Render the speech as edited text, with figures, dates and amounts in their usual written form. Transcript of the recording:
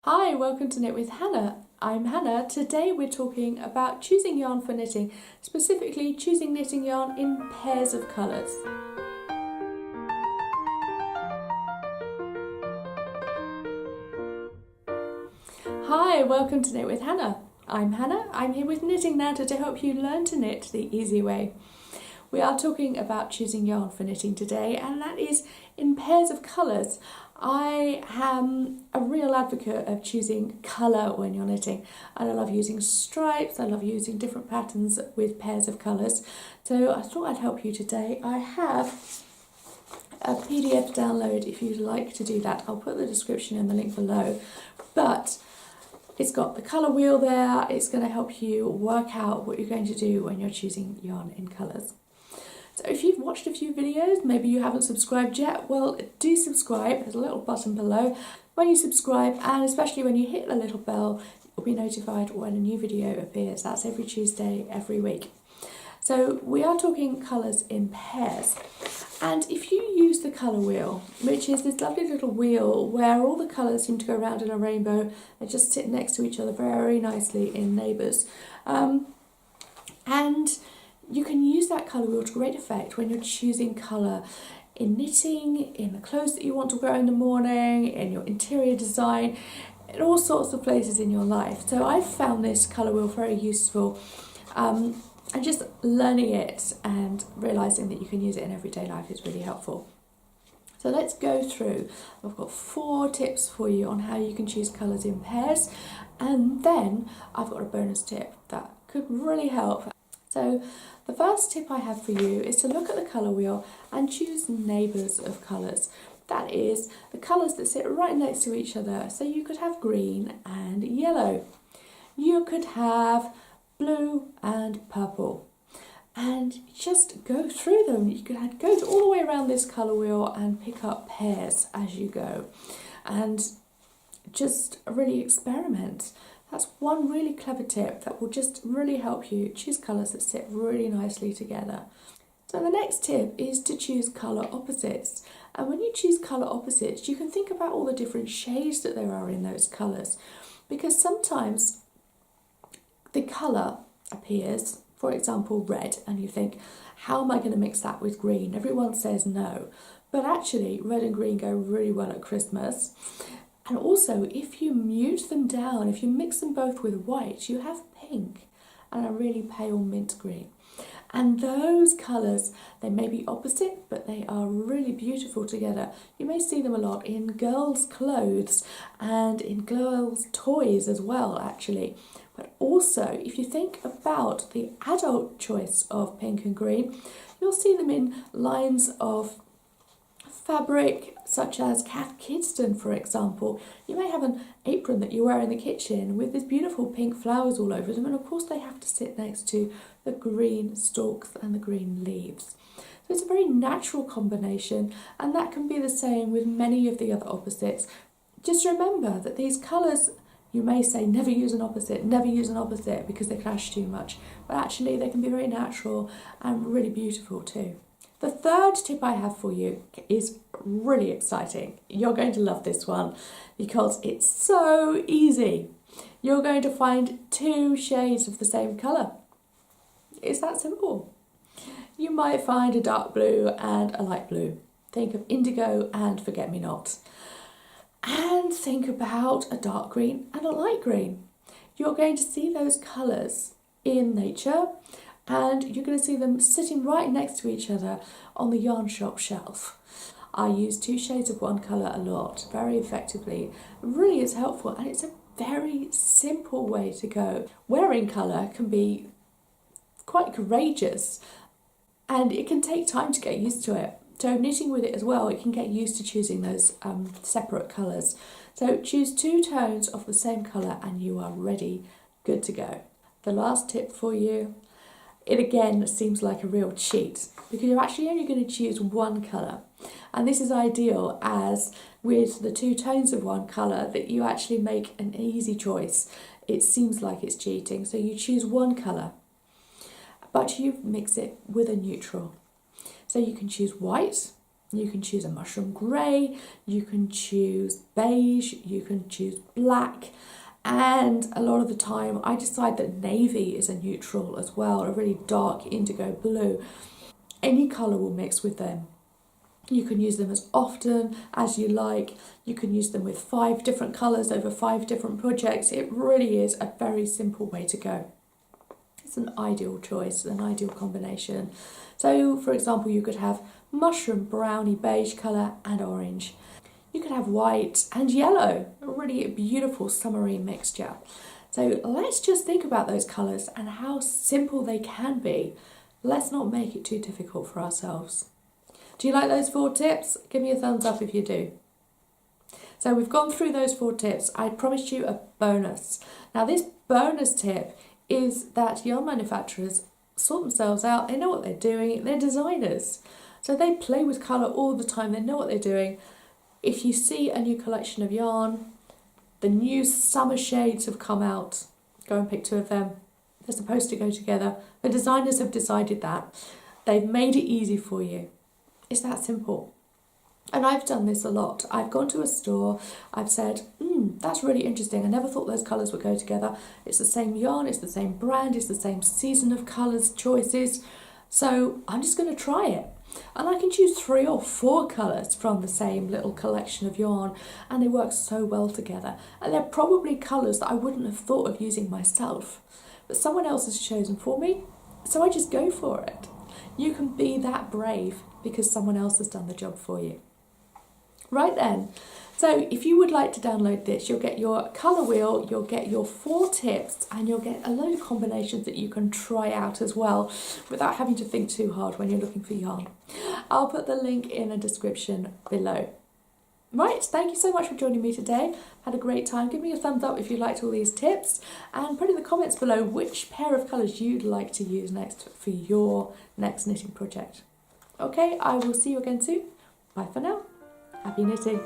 Hi, welcome to Knit with Hannah. I'm Hannah. Today we're talking about choosing yarn for knitting, specifically choosing knitting yarn in pairs of colours. Hi, welcome to Knit with Hannah. I'm Hannah. I'm here with Knitting Now to help you learn to knit the easy way. We are talking about choosing yarn for knitting today, and that is in pairs of colours. I am a real advocate of choosing colour when you're knitting, and I love using stripes, I love using different patterns with pairs of colours. So I thought I'd help you today. I have a PDF download if you'd like to do that. I'll put the description in the link below. But it's got the colour wheel there. It's going to help you work out what you're going to do when you're choosing yarn in colours. So if you've watched a few videos, maybe you haven't subscribed yet, well, do subscribe. There's a little button below. When you subscribe, and especially when you hit the little bell, you'll be notified when a new video appears. That's every Tuesday, every week. So we are talking colours in pairs. And if you use the colour wheel, which is this lovely little wheel where all the colours seem to go around in a rainbow, they just sit next to each other very nicely in neighbours. And you can use that colour wheel to great effect when you're choosing colour in knitting, in the clothes that you want to wear in the morning, in your interior design, in all sorts of places in your life. So I've found this colour wheel very useful, and just learning it and realising that you can use it in everyday life is really helpful. So let's go through. I've got 4 tips for you on how you can choose colours in pairs, and then I've got a bonus tip that could really help. So the first tip I have for you is to look at the colour wheel and choose neighbours of colours. That is, the colours that sit right next to each other. So you could have green and yellow. You could have blue and purple. And just go through them. You could go all the way around this colour wheel and pick up pairs as you go. And just really experiment. That's one really clever tip that will just really help you choose colours that sit really nicely together. So the next tip is to choose colour opposites. And when you choose colour opposites, you can think about all the different shades that there are in those colours. Because sometimes the colour appears, for example, red, and you think, how am I going to mix that with green? Everyone says no. But actually, red and green go really well at Christmas. And also, if you mute them down, if you mix them both with white, you have pink and a really pale mint green. And those colours, they may be opposite, but they are really beautiful together. You may see them a lot in girls' clothes and in girls' toys as well, actually. But also, if you think about the adult choice of pink and green, you'll see them in lines of fabric such as Cath Kidston, for example. You may have an apron that you wear in the kitchen with these beautiful pink flowers all over them, and of course they have to sit next to the green stalks and the green leaves. So it's a very natural combination, and that can be the same with many of the other opposites. Just remember that these colours, you may say never use an opposite because they clash too much, but actually they can be very natural and really beautiful too. The third tip I have for you is really exciting. You're going to love this one because it's so easy. You're going to find 2 shades of the same colour. It's that simple. You might find a dark blue and a light blue. Think of indigo and forget-me-not. And think about a dark green and a light green. You're going to see those colours in nature, and you're going to see them sitting right next to each other on the yarn shop shelf. I use 2 shades of one colour a lot, very effectively. It really is helpful, and it's a very simple way to go. Wearing colour can be quite courageous, and it can take time to get used to it. So knitting with it as well, it can get used to choosing those separate colours. So choose 2 tones of the same colour and you are ready, good to go. The last tip for you, it again seems like a real cheat because you're actually only going to choose one colour. And this is ideal, as with the 2 tones of one colour that you actually make an easy choice. It seems like it's cheating, so you choose one colour, but you mix it with a neutral. So you can choose white, You can choose a mushroom grey, you can choose beige, you can choose black, and a lot of the time I decide that navy is a neutral as well, a really dark indigo blue. Any colour will mix with them. You can use them as often as you like. You can use them with 5 different colours over 5 different projects. It really is a very simple way to go. It's an ideal choice, an ideal combination. So, for example, you could have mushroom, browny, beige colour and orange. You could have white and yellow, a really beautiful summery mixture. So let's just think about those colours and how simple they can be. Let's not make it too difficult for ourselves. Do you like those 4 tips? Give me a thumbs up if you do. So we've gone through those 4 tips. I promised you a bonus. Now this bonus tip is that yarn manufacturers sort themselves out. They know what they're doing. They're designers. So they play with colour all the time. They know what they're doing. If you see a new collection of yarn, the new summer shades have come out. Go and pick 2 of them. They're supposed to go together. The designers have decided that. They've made it easy for you. It's that simple. And I've done this a lot. I've gone to a store, I've said, that's really interesting. I never thought those colours would go together. It's the same yarn, it's the same brand, it's the same season of colours choices. So I'm just going to try it. And I can choose 3 or 4 colours from the same little collection of yarn, and they work so well together. And they're probably colours that I wouldn't have thought of using myself, but someone else has chosen for me, so I just go for it. You can be that brave because someone else has done the job for you. Right then, so if you would like to download this, you'll get your colour wheel, you'll get your 4 tips, and you'll get a load of combinations that you can try out as well without having to think too hard when you're looking for yarn. I'll put the link in the description below. Right, thank you so much for joining me today. Had a great time. Give me a thumbs up if you liked all these tips, and put in the comments below which pair of colours you'd like to use next for your next knitting project. Okay, I will see you again soon. Bye for now. Happy knitting.